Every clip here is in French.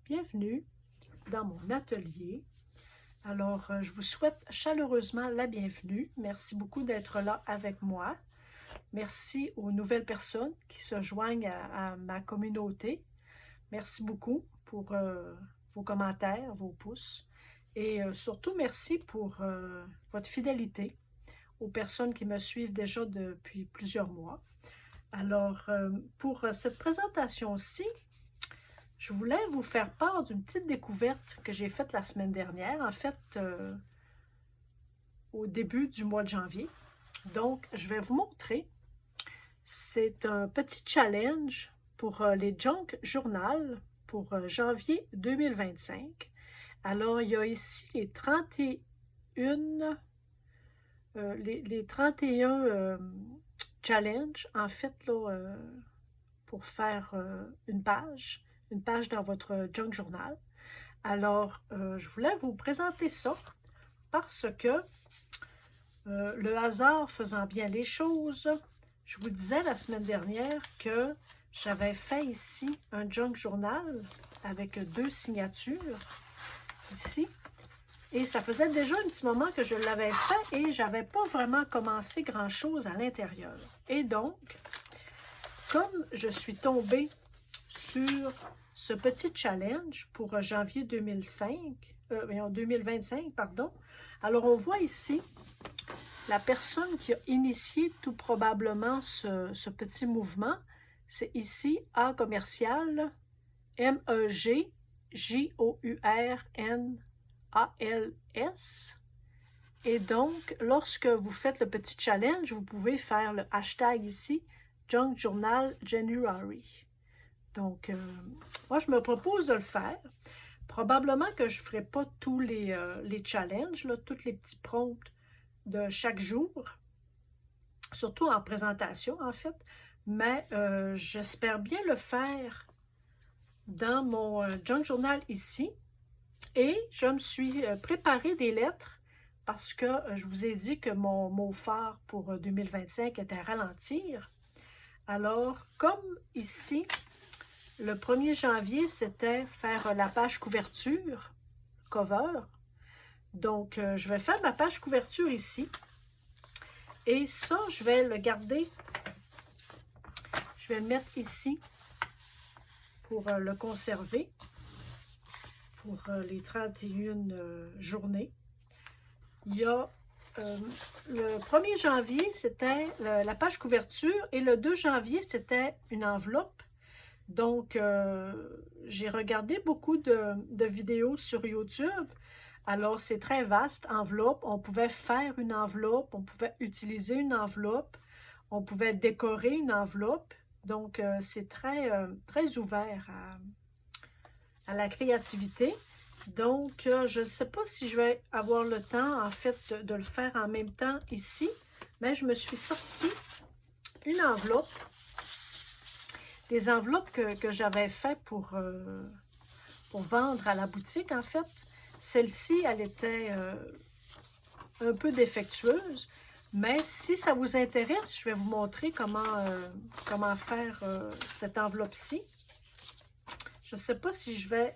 Bienvenue dans mon atelier. Alors, je vous souhaite chaleureusement la bienvenue. Merci beaucoup d'être là avec moi. Merci aux nouvelles personnes qui se joignent à ma communauté. Merci beaucoup pour vos commentaires, vos pouces. Et surtout, merci pour votre fidélité aux personnes qui me suivent déjà depuis plusieurs mois. Alors, pour cette présentation-ci, je voulais vous faire part d'une petite découverte que j'ai faite la semaine dernière, en fait, au début du mois de janvier. Donc, je vais vous montrer. C'est un petit challenge pour les Junk Journal pour janvier 2025. Alors, il y a ici les 31, les 31 challenges, en fait, là, pour faire une page dans votre Junk Journal. Alors, je voulais vous présenter ça parce que le hasard faisant bien les choses, je vous disais la semaine dernière que j'avais fait ici un Junk Journal avec 2 signatures ici. Et ça faisait déjà un petit moment que je l'avais fait et j'avais pas vraiment commencé grand-chose à l'intérieur. Et donc, comme je suis tombée sur ce petit challenge pour janvier 2025, pardon. Alors, on voit ici la personne qui a initié tout probablement ce petit mouvement. C'est ici A commercial MEGJOURNALS. Et donc, lorsque vous faites le petit challenge, vous pouvez faire le hashtag ici, Junk Journal January. Donc, moi, je me propose de le faire. Probablement que je ne ferai pas tous les challenges, là, tous les petits prompts de chaque jour, surtout en présentation, en fait. Mais j'espère bien le faire dans mon Junk Journal ici. Et je me suis préparé des lettres parce que je vous ai dit que mon mot phare pour 2025 était ralentir. Alors, comme ici, le 1er janvier, c'était faire la page couverture, cover. Donc, je vais faire ma page couverture ici. Et ça, je vais le garder. Je vais le mettre ici pour le conserver pour les 31 journées. Il y a le 1er janvier, c'était la page couverture et le 2 janvier, c'était une enveloppe. Donc, j'ai regardé beaucoup de vidéos sur YouTube. Alors, c'est très vaste, enveloppe. On pouvait faire une enveloppe, on pouvait utiliser une enveloppe, on pouvait décorer une enveloppe. Donc, c'est très, très ouvert à la créativité. Donc, je ne sais pas si je vais avoir le temps, en fait, de le faire en même temps ici. Mais je me suis sorti une enveloppe. Des enveloppes que j'avais fait pour vendre à la boutique, en fait. Celle-ci, elle était un peu défectueuse, mais si ça vous intéresse, je vais vous montrer comment faire cette enveloppe-ci. Je ne sais pas si je vais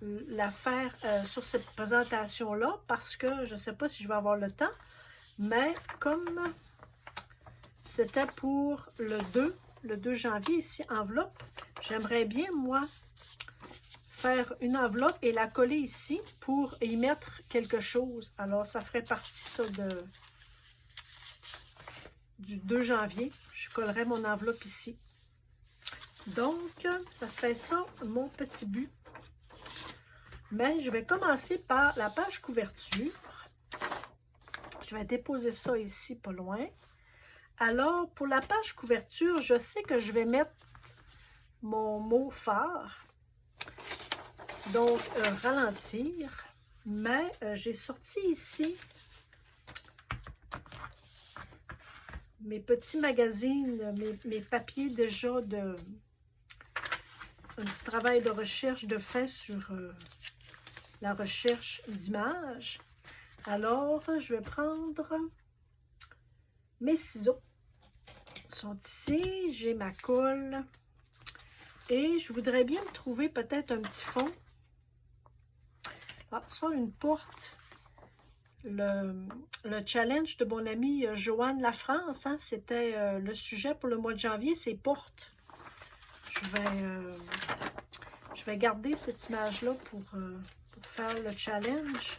la faire sur cette présentation-là, parce que je ne sais pas si je vais avoir le temps, mais comme c'était pour le 2 janvier, ici, enveloppe, j'aimerais bien, moi, faire une enveloppe et la coller ici pour y mettre quelque chose. Alors, ça ferait partie, ça, du 2 janvier. Je collerais mon enveloppe ici. Donc, ça serait ça, mon petit but. Mais je vais commencer par la page couverture. Je vais déposer ça ici, pas loin. Alors, pour la page couverture, je sais que je vais mettre mon mot phare. Donc, ralentir. Mais j'ai sorti ici mes petits magazines, mes papiers déjà un petit travail de recherche de fait sur la recherche d'images. Alors, je vais prendre mes ciseaux. Ils sont ici. J'ai ma colle. Et je voudrais bien me trouver peut-être un petit fond Ah, ça, une porte. Le challenge de mon amie Joanne Lafrance, hein, c'était le sujet pour le mois de janvier, c'est porte. Je vais garder cette image-là pour faire le challenge.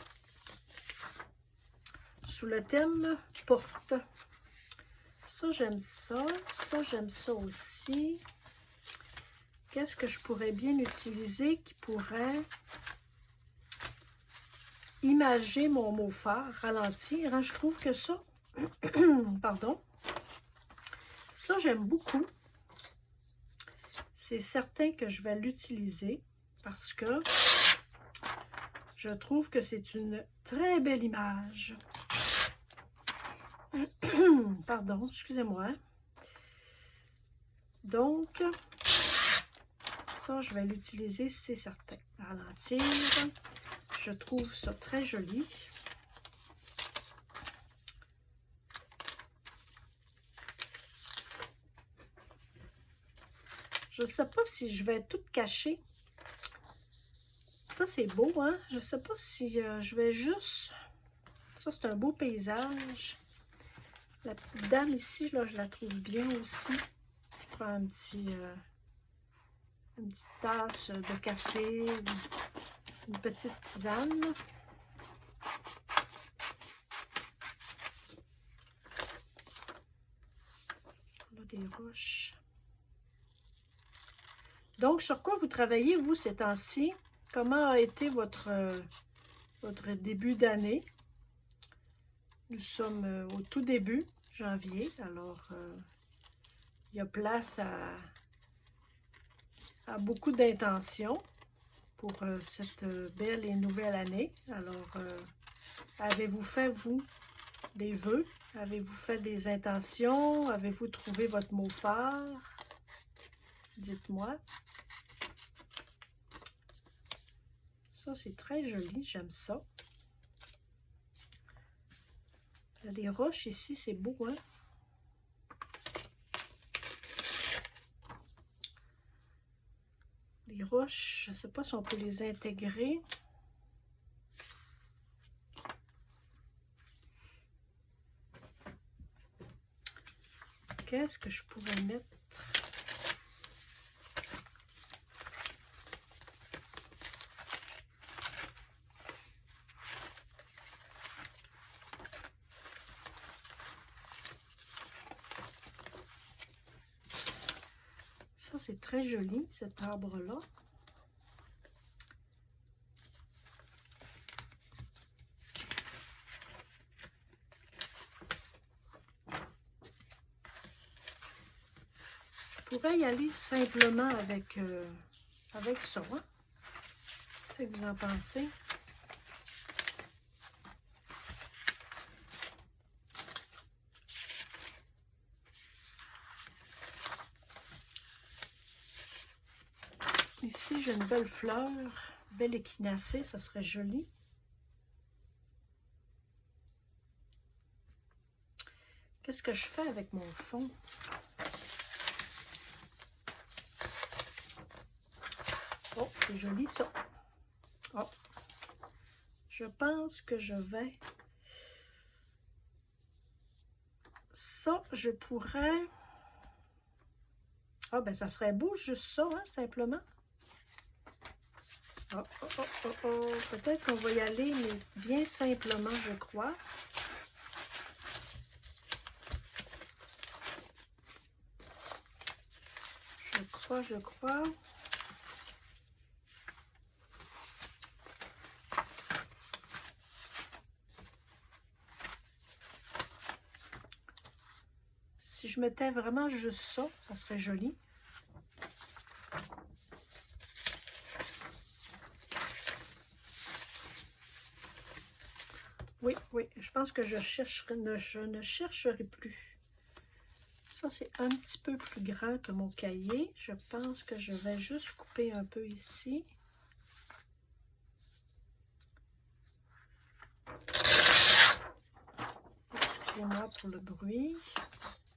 Sous le thème porte. Ça, j'aime ça. Ça, j'aime ça aussi. Qu'est-ce que je pourrais bien utiliser qui pourrait imager mon mot phare, ralentir, hein? Je trouve que ça, pardon, ça j'aime beaucoup. C'est certain que je vais l'utiliser parce que je trouve que c'est une très belle image. Pardon, excusez-moi. Donc, ça, je vais l'utiliser, c'est certain. Ralentir. Je trouve ça très joli. Je ne sais pas si je vais tout cacher. Ça, c'est beau, hein? Je ne sais pas si je vais juste... Ça, c'est un beau paysage. La petite dame ici, là, je la trouve bien aussi. Je prends une petite tasse de café, une petite tisane. On a des roches. Donc, sur quoi vous travaillez, vous, ces temps-ci? Comment a été votre début d'année? Nous sommes au tout début, janvier, alors il y a place à beaucoup d'intentions pour cette belle et nouvelle année. Alors, avez-vous fait, vous, des vœux? Avez-vous fait des intentions? Avez-vous trouvé votre mot phare? Dites-moi. Ça, c'est très joli, j'aime ça. Il y a des roches ici, c'est beau, hein? Les roches, je ne sais pas si on peut les intégrer. Qu'est-ce que je pourrais mettre? Ça, c'est très joli, cet arbre-là. Je pourrais y aller simplement avec ça. Hein? Qu'est-ce que vous en pensez? Ici, j'ai une belle fleur, belle échinacée, ça serait joli. Qu'est-ce que je fais avec mon fond? Oh, c'est joli ça. Oh, je pense que je vais... Ça, je pourrais... Ah, ben ça serait beau, juste ça, hein, simplement. Oh, oh, oh, oh, oh. Peut-être qu'on va y aller, mais bien simplement, je crois. Je crois. Si je mettais vraiment juste ça, ça serait joli. Oui, oui, je pense que je ne chercherai plus. Ça, c'est un petit peu plus grand que mon cahier. Je pense que je vais juste couper un peu ici. Excusez-moi pour le bruit.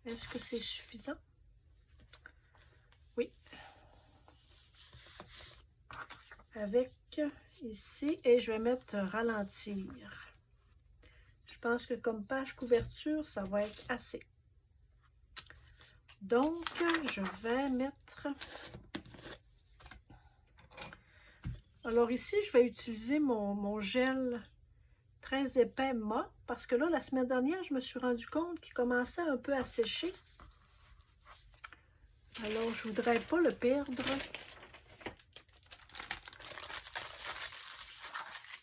Est-ce que c'est suffisant? Oui. avec ici et je vais mettre ralentir. Je pense que comme page couverture, ça va être assez. Donc, je vais mettre... Alors ici, je vais utiliser mon gel très épais mat parce que là, la semaine dernière, je me suis rendu compte qu'il commençait un peu à sécher. Alors, je ne voudrais pas le perdre.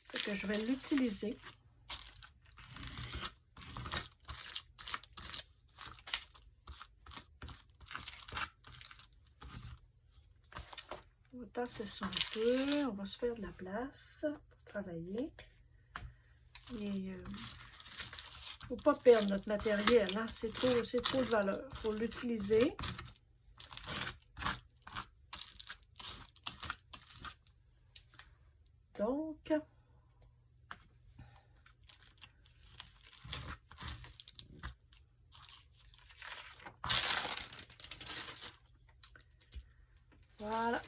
Fait que je vais l'utiliser. On va tasser ça un peu. On va se faire de la place pour travailler. Et faut pas perdre notre matériel, hein? C'est trop de valeur. Il faut l'utiliser. Donc, voilà.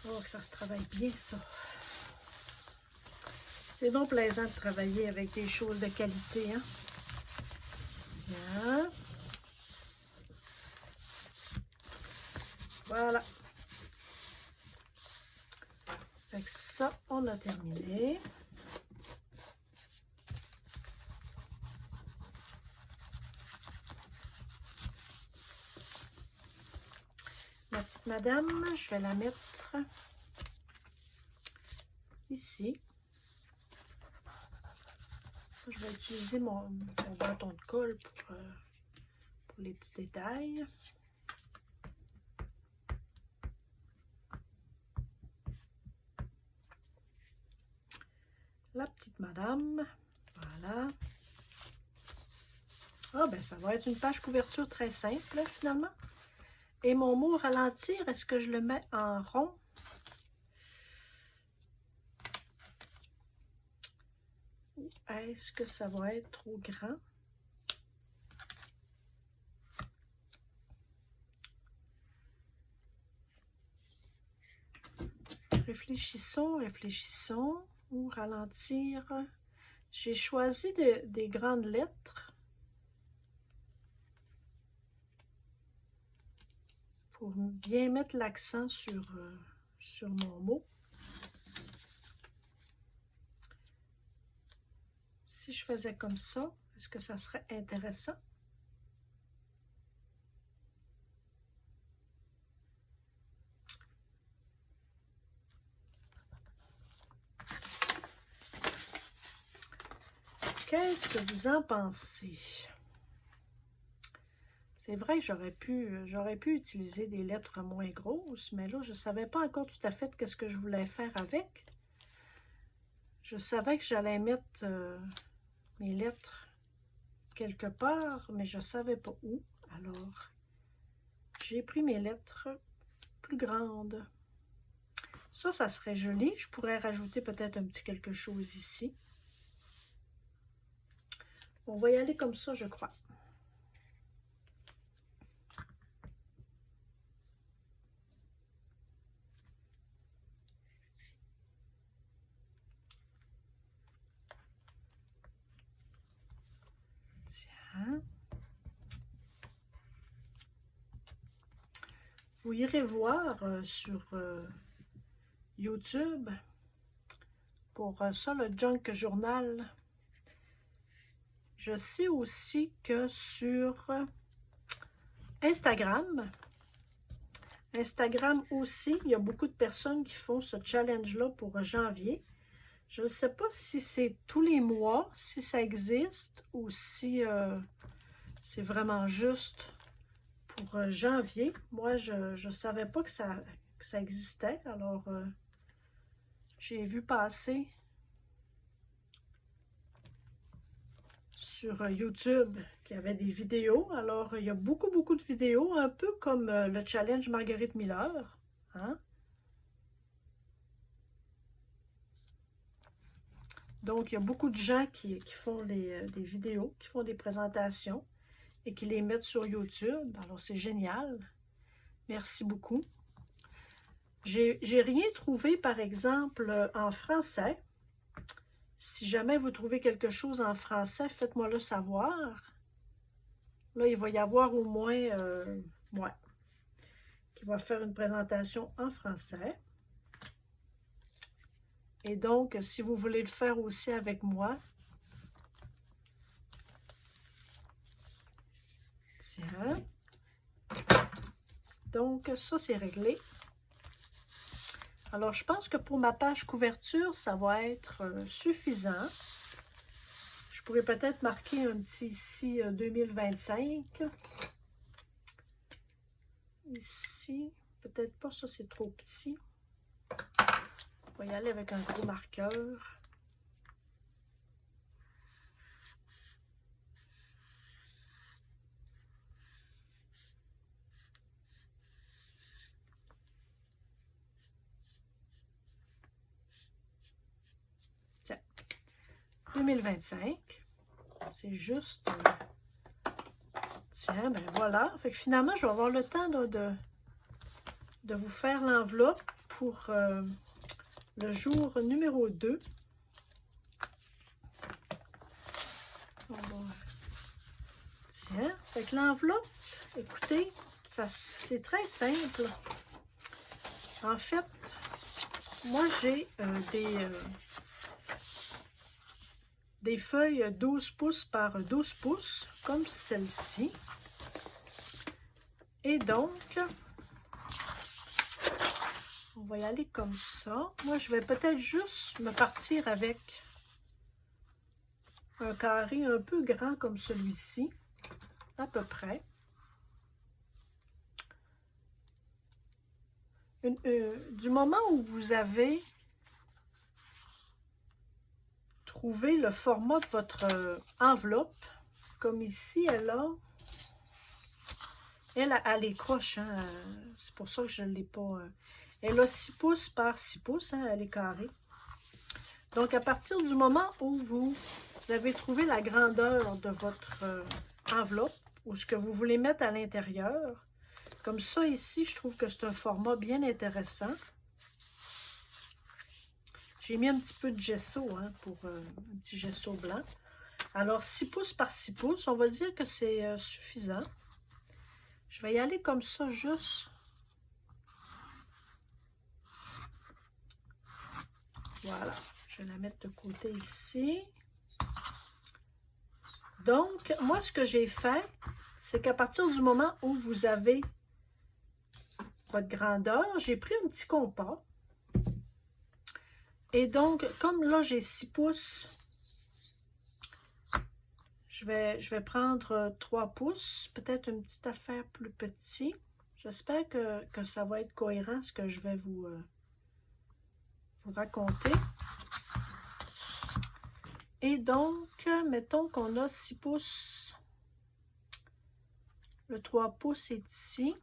Oh, ça se travaille bien, ça. C'est donc plaisant de travailler avec des choses de qualité, hein? Tiens. Voilà. Fait que ça, on a terminé. Ma petite madame, je vais la mettre ici. Je vais utiliser mon bâton de colle pour les petits détails. La petite madame, voilà. Ah, ben ça va être une page couverture très simple, là, finalement. Et mon mot ralentir, est-ce que je le mets en rond? Ou est-ce que ça va être trop grand? Réfléchissons, réfléchissons. Ou ralentir. J'ai choisi des grandes lettres pour bien mettre l'accent sur mon mot. Si je faisais comme ça, est-ce que ça serait intéressant? Qu'est-ce que vous en pensez? C'est vrai que j'aurais pu utiliser des lettres moins grosses, mais là, je ne savais pas encore tout à fait qu'est-ce que je voulais faire avec. Je savais que j'allais mettre mes lettres quelque part, mais je ne savais pas où. Alors, j'ai pris mes lettres plus grandes. Ça serait joli. Je pourrais rajouter peut-être un petit quelque chose ici. On va y aller comme ça, je crois. Tiens. Vous irez voir sur YouTube pour ça, le Junk Journal. Je sais aussi que sur Instagram aussi, il y a beaucoup de personnes qui font ce challenge-là pour janvier. Je ne sais pas si c'est tous les mois, si ça existe, ou si c'est vraiment juste pour janvier. Moi, je ne savais pas que ça existait, alors j'ai vu passer sur YouTube qu'il y avait des vidéos. Alors, il y a beaucoup de vidéos, un peu comme le challenge Marguerite Miller. Hein? Donc, il y a beaucoup de gens qui font des vidéos, qui font des présentations et qui les mettent sur YouTube. Alors, c'est génial. Merci beaucoup. J'ai rien trouvé, par exemple, en français. Si jamais vous trouvez quelque chose en français, faites-moi le savoir. Là, il va y avoir au moins, ouais, qui va faire une présentation en français. Et donc, si vous voulez le faire aussi avec moi, tiens. Donc, ça, c'est réglé. Alors, je pense que pour ma page couverture, ça va être suffisant. Je pourrais peut-être marquer un petit ici 2025. Ici, peut-être pas, ça c'est trop petit. On va y aller avec un gros marqueur. Tiens, 2025. C'est juste... Tiens, ben voilà. Fait que finalement, je vais avoir le temps de vous faire l'enveloppe pour le jour numéro 2. Tiens, fait que l'enveloppe, écoutez, c'est très simple. En fait, moi j'ai des feuilles 12 pouces par 12 pouces, comme celle-ci. Et donc, on va y aller comme ça. Moi, je vais peut-être juste me partir avec un carré un peu grand comme celui-ci, à peu près. Du moment où vous avez trouvé le format de votre enveloppe, comme ici, elle est croche, hein, c'est pour ça que je ne l'ai pas... elle a 6 pouces par 6 pouces, hein, elle est carrée. Donc, à partir du moment où vous avez trouvé la grandeur de votre enveloppe, ou ce que vous voulez mettre à l'intérieur, comme ça ici, je trouve que c'est un format bien intéressant. J'ai mis un petit peu de gesso, hein, pour un petit gesso blanc. Alors, 6 pouces par 6 pouces, on va dire que c'est suffisant. Je vais y aller comme ça, juste. Voilà. Je vais la mettre de côté ici. Donc, moi, ce que j'ai fait, c'est qu'à partir du moment où vous avez votre grandeur, j'ai pris un petit compas. Et donc, comme là, j'ai 6 pouces, je vais prendre 3 pouces, peut-être une petite affaire plus petite. J'espère que ça va être cohérent, ce que je vais vous raconter. Et donc, mettons qu'on a 6 pouces. Le 3 pouces est ici.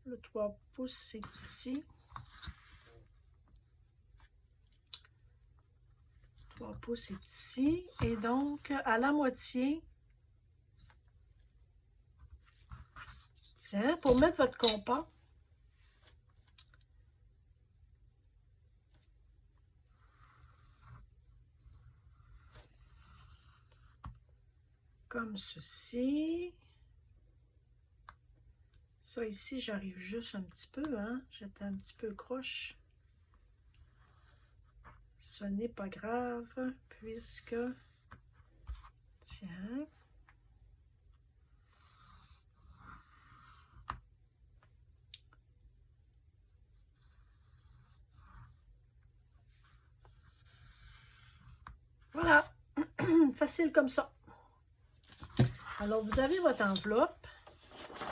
Le 3 pouces, c'est ici. 3 pouces est ici. Et donc, à la moitié, tiens, pour mettre votre compas, comme ceci. Ça ici, j'arrive juste un petit peu, hein. J'étais un petit peu croche. Ce n'est pas grave, puisque... Tiens. Voilà. Facile comme ça. Alors, vous avez votre enveloppe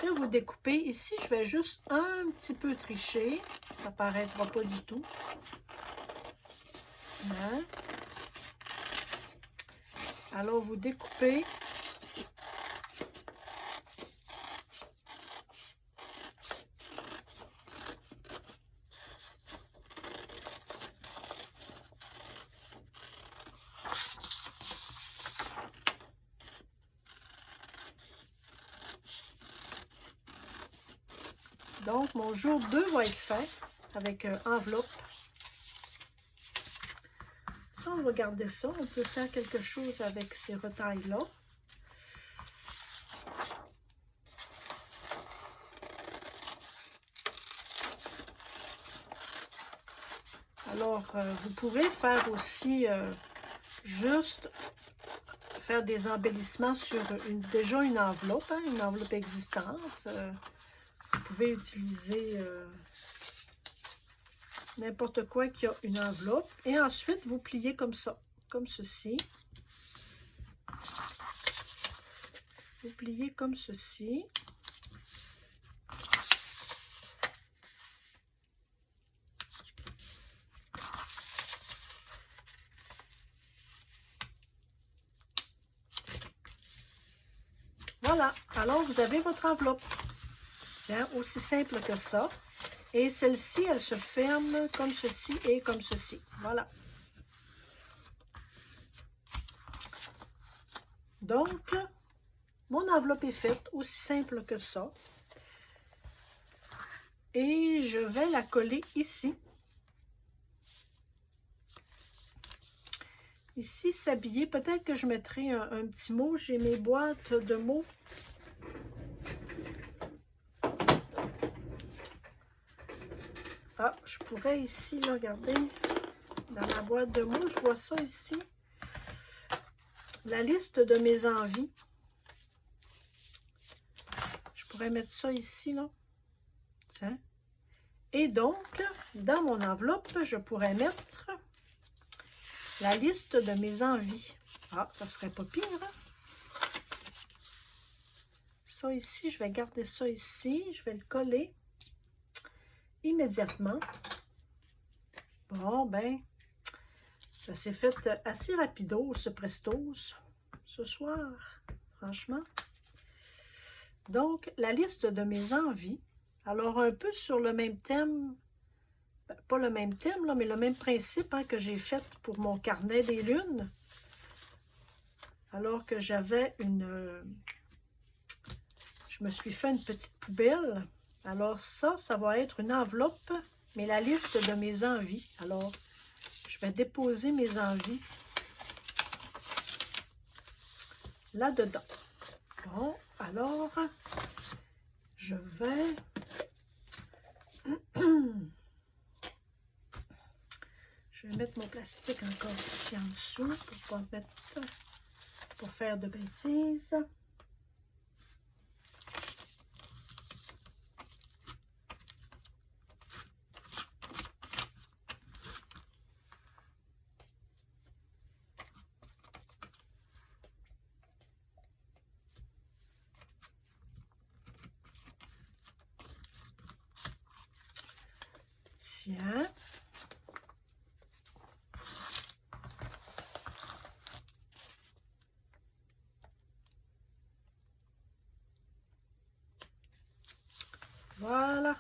que vous découpez. Ici, je vais juste un petit peu tricher. Ça ne paraîtra pas du tout. Tiens. Alors, vous découpez. Donc, mon jour 2 va être fait avec enveloppe. Ça, on va garder ça. On peut faire quelque chose avec ces retailles-là. Alors, vous pourrez faire aussi juste faire des embellissements sur déjà une enveloppe, hein, une enveloppe existante. Vous pouvez utiliser n'importe quoi qui a une enveloppe. Et ensuite, vous pliez comme ça, comme ceci. Vous pliez comme ceci. Voilà, alors vous avez votre enveloppe. Tiens, aussi simple que ça. Et celle-ci, elle se ferme comme ceci et comme ceci. Voilà. Donc, mon enveloppe est faite, aussi simple que ça. Et je vais la coller ici. Ici, s'habiller, peut-être que je mettrai un petit mot. J'ai mes boîtes de mots. Ah, je pourrais ici, là, regardez, dans la boîte de mots, je vois ça ici. La liste de mes envies. Je pourrais mettre ça ici, là. Tiens. Et donc, dans mon enveloppe, je pourrais mettre la liste de mes envies. Ah, ça serait pas pire, hein? Ça ici, je vais garder ça ici. Je vais le coller immédiatement. Bon, ben, ça s'est fait assez rapido, ce prestos, ce soir, franchement. Donc, la liste de mes envies. Alors, un peu sur le même thème, pas le même thème, là, mais le même principe hein, que j'ai fait pour mon carnet des lunes. Alors que j'avais je me suis fait une petite poubelle. Alors ça va être une enveloppe, mais la liste de mes envies. Alors, je vais déposer mes envies là-dedans. Bon, alors, je vais... Je vais mettre mon plastique encore ici en dessous pour pas mettre... pour faire de bêtises. Tiens. Voilà.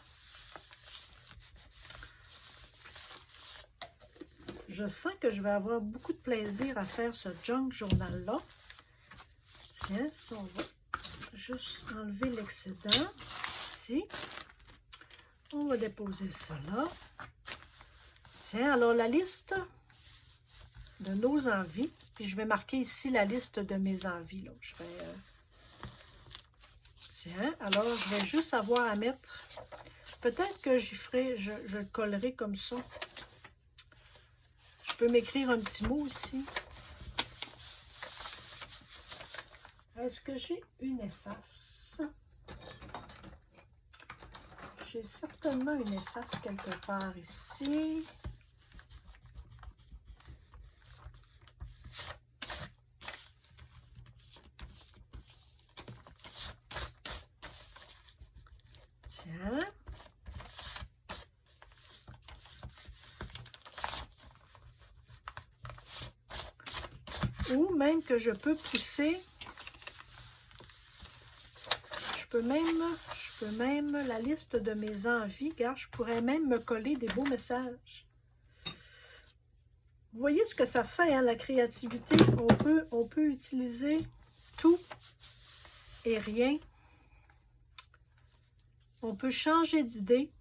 Je sens que je vais avoir beaucoup de plaisir à faire ce junk journal-là. Tiens, ça, on va juste enlever l'excédent ici. On va déposer ça là. Tiens, alors la liste de nos envies. Puis je vais marquer ici la liste de mes envies. Là. Je vais, tiens, alors je vais juste avoir à mettre... Peut-être que j'y ferai, je le collerai comme ça. Je peux m'écrire un petit mot ici. Est-ce que j'ai une efface? J'ai certainement une efface quelque part ici. Tiens. Ou même que je peux pousser. Je peux même la liste de mes envies. Regarde, je pourrais même me coller des beaux messages. Vous voyez ce que ça fait, hein, la créativité? On peut utiliser tout et rien. On peut changer d'idée.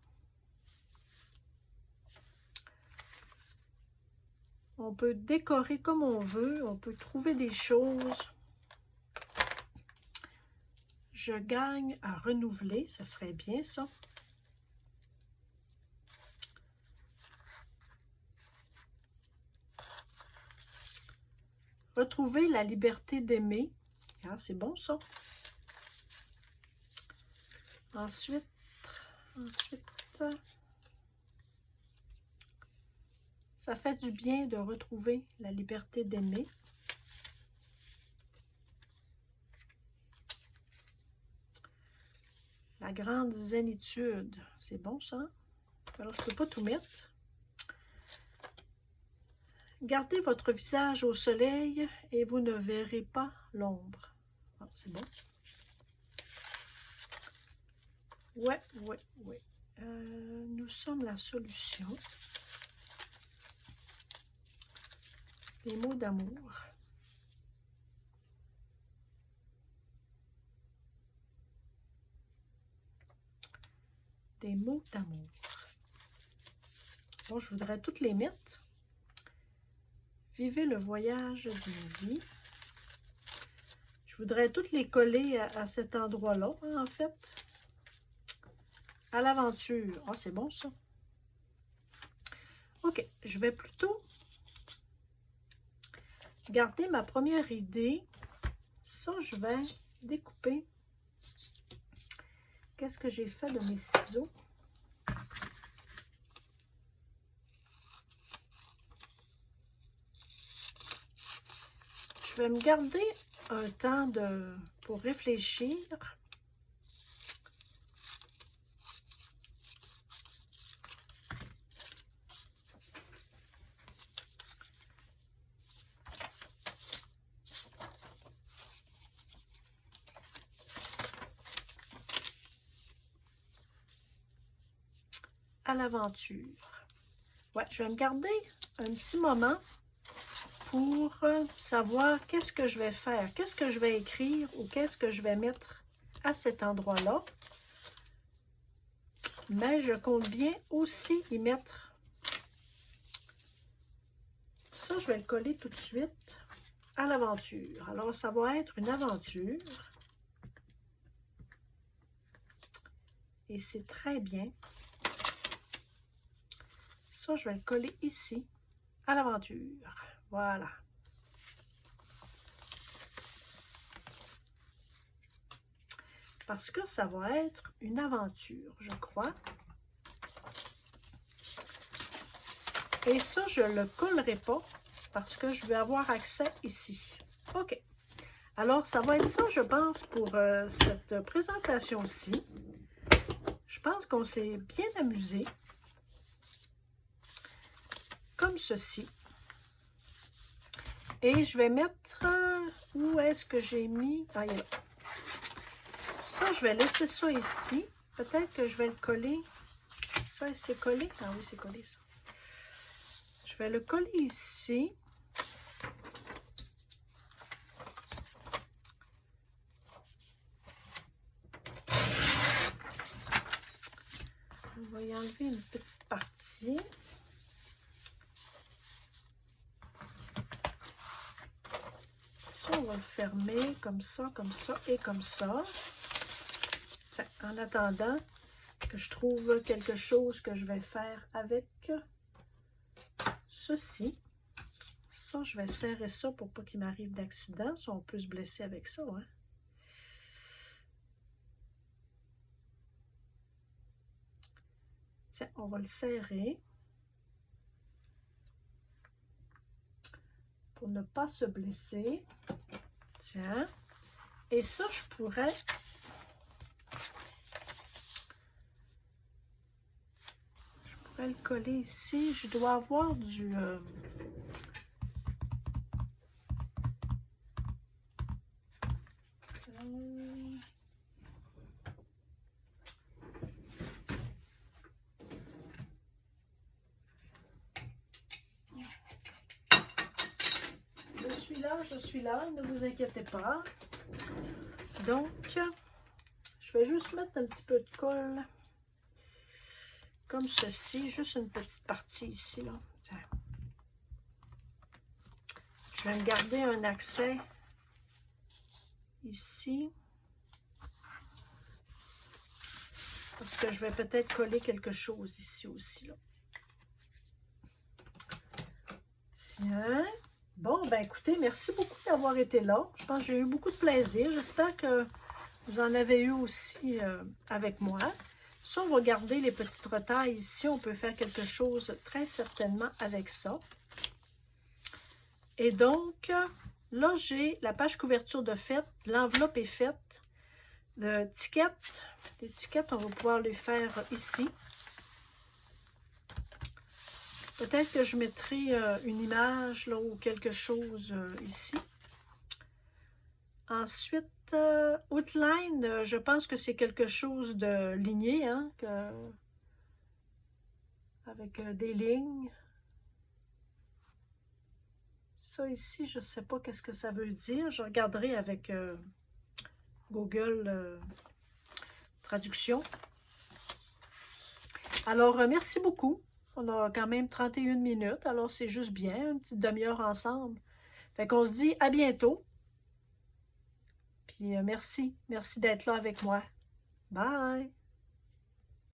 On peut décorer comme on veut. On peut trouver des choses. Je gagne à renouveler. Ça serait bien, ça. Retrouver la liberté d'aimer. Ah, c'est bon, ça. Ensuite, ça fait du bien de retrouver la liberté d'aimer. La grande zénitude. C'est bon, ça. Alors, je ne peux pas tout mettre. Gardez votre visage au soleil et vous ne verrez pas l'ombre. Ah, c'est bon. Ouais. Nous sommes la solution. Les mots d'amour. Des mots d'amour. Bon, je voudrais toutes les mettre. Vivez le voyage d'une vie. Je voudrais toutes les coller à cet endroit-là, hein, en fait. À l'aventure. Ah, c'est bon, ça. OK, je vais plutôt garder ma première idée. Ça, je vais découper. Qu'est-ce que j'ai fait de mes ciseaux? Je vais me garder un temps pour réfléchir. À l'aventure. Ouais, je vais me garder un petit moment pour savoir qu'est-ce que je vais faire, qu'est-ce que je vais écrire ou qu'est-ce que je vais mettre à cet endroit-là. Mais je compte bien aussi y mettre. Ça, je vais le coller tout de suite à l'aventure. Alors, ça va être une aventure. Et c'est très bien. Ça, je vais le coller ici, à l'aventure. Voilà. Parce que ça va être une aventure, je crois. Et ça, je ne le collerai pas parce que je vais avoir accès ici. OK. Alors, ça va être ça, je pense, pour cette présentation-ci. Je pense qu'on s'est bien amusé. Comme ceci. Et je vais mettre... où est-ce que j'ai mis? Ah, il est là. Ça, je vais laisser ça ici. Peut-être que je vais le coller. Ça, c'est collé? Ah oui, c'est collé, ça. Je vais le coller ici. On va y enlever une petite partie. Ça, on va le fermer comme ça et comme ça. Tiens, en attendant que je trouve quelque chose que je vais faire avec ceci. Ça, je vais serrer ça pour pas qu'il m'arrive d'accident. Ça, on peut se blesser avec ça, hein. Tiens, on va le serrer pour ne pas se blesser. Tiens. Et ça, je pourrais le coller ici. Je dois avoir du... je suis là, ne vous inquiétez pas. Donc, je Je vais juste mettre un petit peu de colle. Comme ceci, juste une petite partie ici, là. Tiens. Je vais me garder un accès ici. Parce que je vais peut-être coller quelque chose ici aussi, là. Tiens. Bon, ben écoutez, merci beaucoup d'avoir été là. Je pense que j'ai eu beaucoup de plaisir. J'espère que vous en avez eu aussi avec moi. Si on va garder les petites retailles ici, on peut faire quelque chose très certainement avec ça. Et donc, là, j'ai la page couverture de faite. L'enveloppe est faite. L'étiquette, on va pouvoir les faire ici. Peut-être que je mettrai une image là, ou quelque chose ici. Ensuite, outline, je pense que c'est quelque chose de ligné, hein, avec des lignes. Ça ici, je ne sais pas qu'est-ce que ça veut dire. Je regarderai avec Google Traduction. Alors, merci beaucoup. On a quand même 31 minutes, alors c'est juste bien, une petite demi-heure ensemble. Fait qu'on se dit à bientôt. Puis merci d'être là avec moi. Bye!